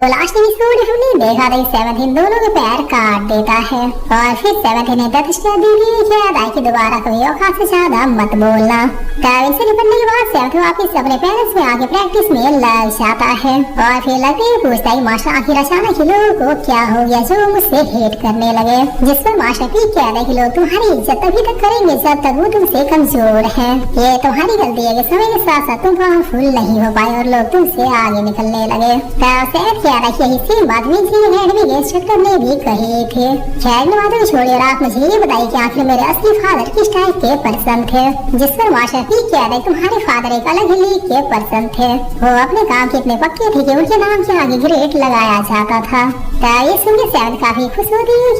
तो last episode हमने देखा था सेवंथ इन दोनों के पैर काट देता है और फिर सेवंथ ने दत्तश्या दी थी कि अदाई की दोबारा कभी औकात से ज्यादा मत बोलना। तब इनसे निपटने के बाद सेवंथ वापिस अपने पेरेंट्स में आके प्रैक्टिस में लग जाता है और फिर लगते ही पूछता है मास्टर आखिर अचानक ही लोगों को क्या हो गया जो मुझसे हेट करने लगे। जिस पर मास्टर भी कह रहे कि लोग तुम्हारी इज्जत तभी तक करेंगे जब तक वो तुमसे कमजोर है। ये तुम्हारी गलती है कि समय के साथ साथ तुम पावरफुल नहीं हो पाए और लोग तुमसे आगे निकलने लगे। यही सेम बात इंस्ट्रक्टर ने भी कही थी। खैर बातों छोड़िए और आप मुझे ये बताइए कि आखिर मेरे असली फादर किस टाइप के पर्सन थे। जिस पर मास्टर भी कह रहे तुम्हारे फादर एक अलग ही लीग के पर्सन थे। वो अपने काम के इतने पक्के थे कि उनके नाम के आगे ग्रेट लगाया जाता था। ये सुनकर सेवंथ काफी खुश होती है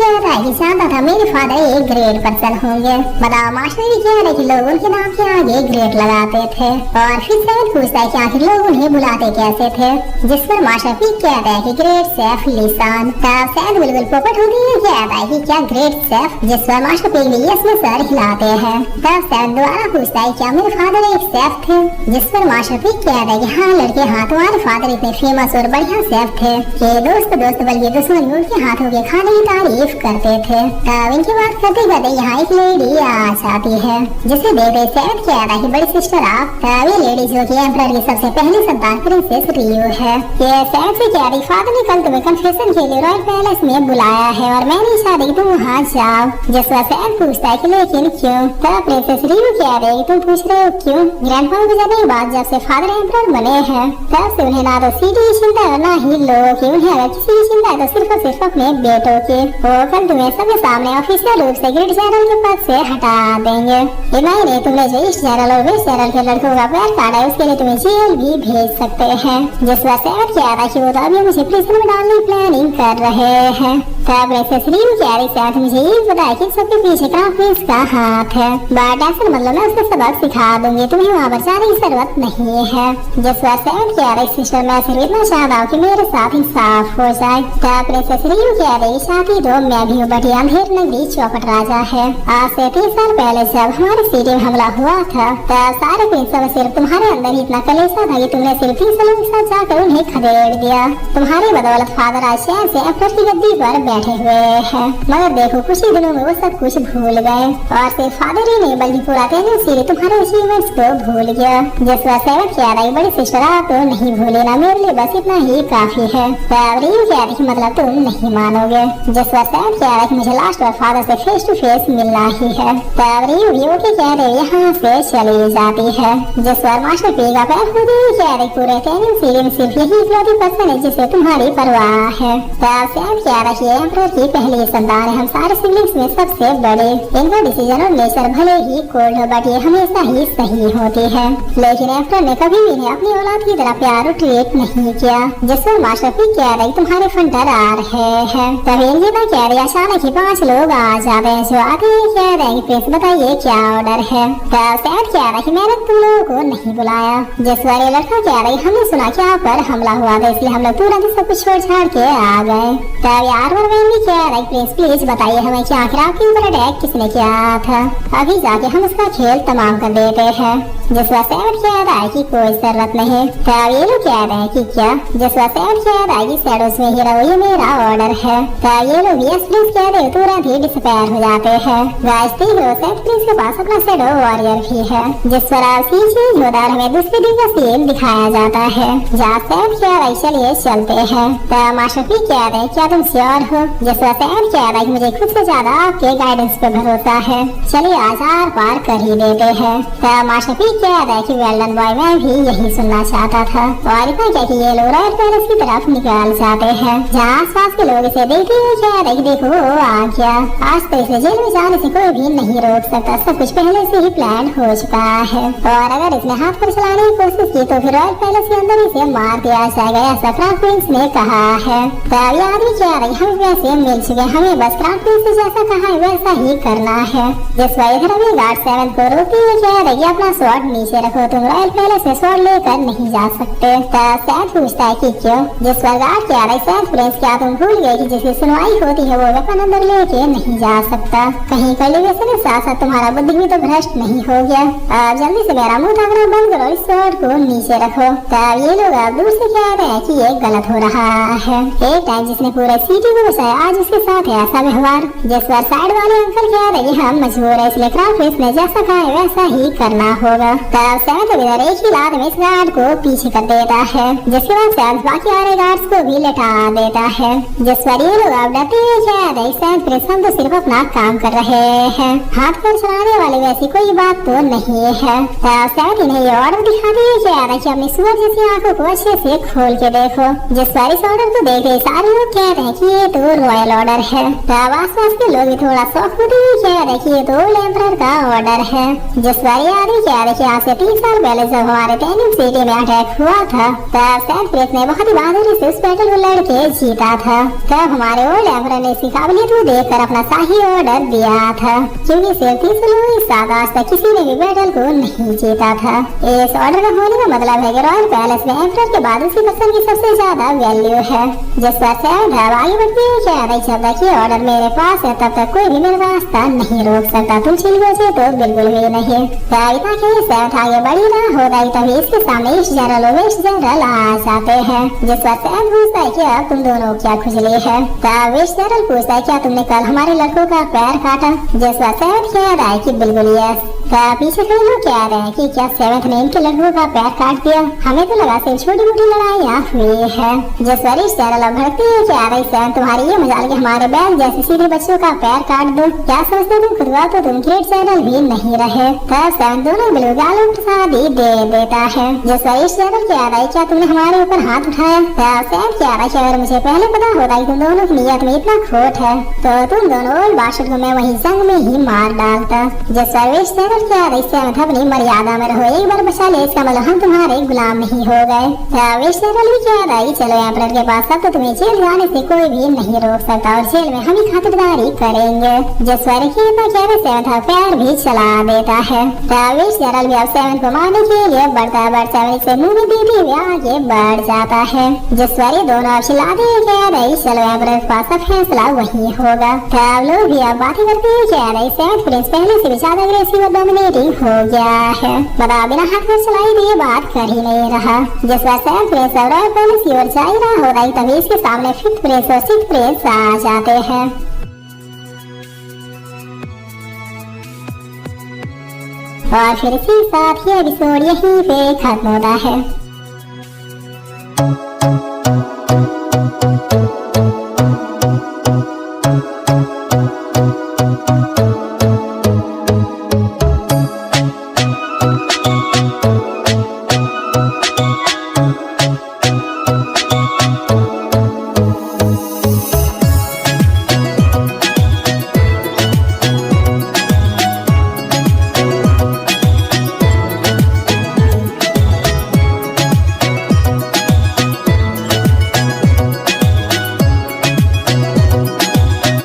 जानता था मेरे फादर एक ग्रेट पर्सन होंगे। बताओ मास्टर भी कह रहे कि लोग उनके नाम के आगे ग्रेट लगाते थे और फिर सेवंथ पूछता है कि आखिर लोग उन्हें बुलाते कैसे थे। जिस पर मास्टर भी कह रहे कि ग्रेट सेफ लिसान। तब सेवंथ बिल्कुल पोपट होती है कहता है कि क्या ग्रेट सेफ। जिस पर मास्टर भी यस में सर हिलाते हैं। तब सेवंथ दोबारा पूछता है क्या मेरे फादर एक सेफ थे। जिस पर मास्टर भी कह रहे कि हाँ लड़के हाँ तुम्हारे फादर इतने फेमस और बढ़िया सेफ थे कि दोस्त बल्कि दुश्मन उनके हाथों के खाने की तारीफ करते थे। तब इनकी बात करते करते यहाँ एक लेडी आ जाती है जिसे देखते सेवंथ कह रहा है बड़ी सिस्टर आप। तब ये लेडी जो कि एम्परर की सबसे पहली संतान प्रिंसेस रियो है। ये सेवंथ से कह रही फादर ने कल तुम्हें कन्फेशन के लिए रॉयल पैलेस में बुलाया है और मैं नहीं चाहती तुम वहाँ जाओ। जिस पर सेवंथ पूछता है कि लेकिन क्यों। तब प्रिंसेस रियो कह रही तुम पूछ रहे हो क्यों। ग्रैंडफादर गुजरने के बाद जब से फादर एम्परर बने हैं तब से उन्हें ना तो सीधी चिंता और ना ही लोगों की। उन्हें अगर किसी की चिंता है तो सिर्फ और सिर्फ अपने बेटों की। वो कल तुम्हें सबके सामने ऑफिशियल रूप से ग्रेट जनरल के पद से हटा देंगे। इतना ही नहीं तुमने जो ईस्ट जनरल और वेस्ट जनरल के लड़कों का पैर काटा है उसके लिए तुम्हें जेल भी भेज सकते हैं। जिस वजह से कह रहा कि वो तो अभी मुझे प्रिजन में डालने की प्लानिंग कर रहे हैं। तब प्रिंसेस रियो कह रही साथ मुझे ये बताया कि सबके पीछे क्राउन प्रिंस का हाथ है। बट ऐसा मतलब मैं उसको सबक सिखा दूंगी तुम्हें वहाँ पर जाने की जरूरत नहीं है। जिस वजह से कह रही सिस्टर मैं सिर्फ इतना चाहता हूँ कि मेरे साथ इंसाफ हो जाए। तब प्रिंसेस रियो कह रही साथी तो मैं भी हूँ बट अंधेर नगरी चौपट राजा है। आज से 3 साल पहले जब हमारे सिटी में हमला हुआ था तब सारे प्रिंसों में सिर्फ तुम्हारे अंदर ही इतना कलेसा था कि तुमने सिर्फ 3 सालों के साथ जाकर उन्हें खदेड़ दिया। तुम्हारी बदौलत फादर आज चैन से एम्परर की गद्दी पर बैठे हुए हैं। मगर देखो कुछ ही दिनों में वो सब कुछ भूल गए और सिर्फ फादर ही नहीं बल्कि पूरा टेनेसी तुम्हारे अचीवमेंट्स को भूल गया। जिस वजह से कह रही बड़ी सिस्टर आप तो नहीं भूले ना मेरे लिए बस इतना ही काफी है। तब रियो कह रही मतलब तुम नहीं मानोगे। जिस वजह से कह रही मुझे लास्ट बार फादर से फेस टू फेस मिलना ही है। तब रियो के कह रही यहाँ से चली जाती है। जिस पर मास्टर पी का पैर खुद ही कह रही पूरे टेनेसी में सिर्फ यही इकलौती पर्सन है जिसे तुम्हारी परवाह है। तब सैम कह रही है एम्परर की पहली संतान है हम सारे सिबलिंग्स में सबसे बड़े। इनका डिसीजन और नेचर भले ही कोल्ड हो बट ये हमेशा ही सही होती है। लेकिन एम्परर ने कभी भी इन्हें अपनी औलाद की तरह प्यार और ट्रीट नहीं किया। जिस पर मास्टर भी कह रही तुम्हारे फंटर आ रहे हैं। तभी इंजीना कह रही अचानक ही 5 लोग आ जाते हैं जो आते ही कह रहे प्लीज बताइए क्या ऑर्डर है। तब सैम कह रही मैंने तुम लोगों को नहीं बुलाया। जिस पर लड़का कह रही हमने सुना कि आप पर हमला हुआ था इसलिए हम लोग तुरंत सब कुछ छोड़ छाड़ के आ गए। तब यार भी कह रही प्लीज बताइए हमें कि आखिर आपके ऊपर अटैक किसने किया था। अभी जाके हम उसका खेल तमाम कर देते हैं। जिस वजह से कह रहा है कि कोई जरूरत नहीं। तब ये लोग कह रहे हैं कि क्या। जिस वजह से कह रहा है कि शैडोज में ही रहो ये मेरा ऑर्डर है। तब ये लोग यस प्लीज कह रहे तुरंत ही डिसअपीयर हो जाते हैं। गाइस प्लीज के पास अपना शैडो वॉरियर भी है। जिस पर चीज होता है हमें दूसरे दिन का सीन दिखाया जाता है जहाँ सैम कह रही चलिए चलते हैं। तब मास्टर भी कह रहे क्या तुम श्योर हो। जिस वजह से कह रहा है मुझे खुद से ज्यादा आपके गाइडेंस पे भरोसा है चलिए आज आर पार कर ही देते हैं। तब मास्टर भी कह रहा है कि वेल डन बॉय मैं भी यही सुनना चाहता था। और इतना क्या कि ये लोग रॉयल पैलेस की तरफ निकाल जाते हैं जहाँ आसपास के लोग इसे देखते हुए कह रहे देखो वो आ गया। आज तो इसे जेल में जाने से कोई भी नहीं रोक सकता सब कुछ पहले से ही प्लान हो चुका है और अगर इसने हाथ पर चलाने की कोशिश की तो फिर रॉयल पैलेस के अंदर इसे मार दिया जाएगा ऐसा क्राउन प्रिंस ने कहा है। तब ये आदमी कह रही हम वैसे मिल चुके, हमें बस क्राउन प्रिंस से जैसा कहा है वैसा ही करना है। जिस पर इधर अभी गार्ड 7 को रोकती है कह रही है अपना स्वॉर्ड नीचे रखो, तुम रॉयल पैलेस में स्वॉर्ड लेकर नहीं जा सकते। तब 7 पूछता है कि क्यों। जिस पर गार्ड कह रही 7 प्रिंस क्या तुम भूल गए कि जिसकी सुनवाई होती है वो वेपन अंदर लेके नहीं जा सकता। कहीं कल्टीवेशन के साथ साथ तुम्हारा बुद्धि भी तो भ्रष्ट नहीं हो गया। अब जल्दी से मेरा मुंह ताकना बंद करो, इस स्वॉर्ड को नीचे रखो। तब ये लोग अब दूर से कह रहे हैं कि ये गलत हो रहा है। एक टाइम जिसने पूरे सिटी को बचाया आज उसके साथ है ऐसा व्यवहार। जिस पर साइड वाले अंकल कह रहे हैं हम मजबूर है इसलिए क्राउन प्रिंस ने जैसा कहा है वैसा ही करना होगा। तब 7 इधर एक ही लात में इस गार्ड को पीछे कर देता है, जिसके बाद 7 बाकी आ रहे गार्ड्स को भी लटा देता है। जिस पर ये लोग अब डरते हुए कह रहे 7 प्रिंस हम तो सिर्फ अपना काम कर रहे हैं, हाथ पर चलाने वाली वैसी कोई बात तो नहीं है। तब 7 इन्हें ऑर्डर दिखाते हुए कह रहे कि अपनी सुअर जैसी आंखों को अच्छे से खोल के देखो। जिस पर इस ऑर्डर को देख रहे सारे लोग कह रहे हैं कि ये तो रॉयल ऑर्डर है। तब आसपास के लोग भी थोड़ा शौक होते हुए कह रहे कि ये तो एम्परर का ऑर्डर है। जिस पर ये आदमी कह रहे कि आज से 3 साल पहले जब हमारे टेनिंग सिटी में अटैक हुआ था तब 7 प्रिंस ने बहुत ही बहादुरी से उस बैटल को लड़के जीता था। तब हमारे ओल्ड एम्परर ने इसकी काबिलियत को देखकर अपना शाही ऑर्डर दिया था, क्योंकि सिर्फ 300 लोगों के साथ आज तक किसी ने भी बैटल को नहीं जीता था। इस ऑर्डर का होने का मतलब है कि रॉयल पैलेस में एम्परर के बाद उसी पर्सन की सबसे ज्यादा वैल्यू है। जिस पर 7 आगे बढ़ते हुए कह रही जब तक ये ऑर्डर मेरे पास है तब तक कोई भी मेरा रास्ता नहीं रोक सकता, तुम चिल्लो से तो बिल्कुल भी नहीं। तब के 7 आगे बढ़ी ना होता ही तभी इसके सामने ईस्ट जनरल और वेस्ट जनरल आ जाते हैं। जिस पर 7 पूछता है कि अब तुम दोनों क्या खुजली है। तब वेस्ट जनरल पूछता है क्या तुमने कल हमारे लड़कों का पैर काटा। जिस पर 7 कह रहा है कि बिल्कुल यस। तब पीछे खड़े लोग कह रहे हैं कि क्या 7 ने इनके लड़कों का पैर काट दिया, हमें तो लगा सिर्फ छोटी मोटी लड़ाइयाँ हुई है। जिस पर ईस्ट जनरल भड़कते हुए कह रही 7 तुम्हारी ये मजाल के हमारे बैल जैसे सीधे बच्चों का पैर काट दो, क्या समझते तुम खुद तो तुम ग्रेट जनरल भी नहीं रहे। तब 7 दोनों बिल्कुल गालों प्रसाद ही दे देता है। जिस पर ईस्ट जनरल कह रहा है क्या तुमने हमारे ऊपर हाथ उठाया। तब 7 कह रहा है कि अगर मुझे पहले पता होता कि तुम दोनों की नियत में इतना खोट है तो तुम दोनों ओल्ड बादशाह को मैं वही जंग में ही मार डालता। जिस पर ईस्ट जनरल कह रही 7 अपनी मर्यादा में रहो, एक बार बचा ले इसका मतलब हम तुम्हारे गुलाम नहीं हो गए। तब ईस्ट जनरल भी कह रहा है चलो एम्परर के पास अब तो तुम्हें जेल जाने से कोई भी नहीं रोक सकता और जेल में हम ही खातिरदारी करेंगे। जिस पर कह रहे 7 पैर भी चला देता है। तब ईस्ट जनरल भी अब 7 को मारने के लिए बढ़ता है, बट 7 से मुंह में देते हुए आगे बढ़ जाता है। जिस पर ये दोनों चिल्लाते हुए कह रहे चलो एम्परर के पास फैसला वही होगा। तब लोग भी अब बातें करते हुए कह रहे 7 प्रिंस पहले से भी ज्यादा अग्रेसिव और डोमिनेटिंग हो गया है, बता बिना हाथ में चलाई भी ये बात कर ही नहीं रहा। जिस पर 7 प्रिंस और रॉयल पैलेस की ओर जा ही रहा होता ही तभी इसके सामने 5th प्रिंस और 6th प्रिंस आ जाते हैं। और फिर इसी साथ ये एपिसोड यहीं पे खत्म होता है।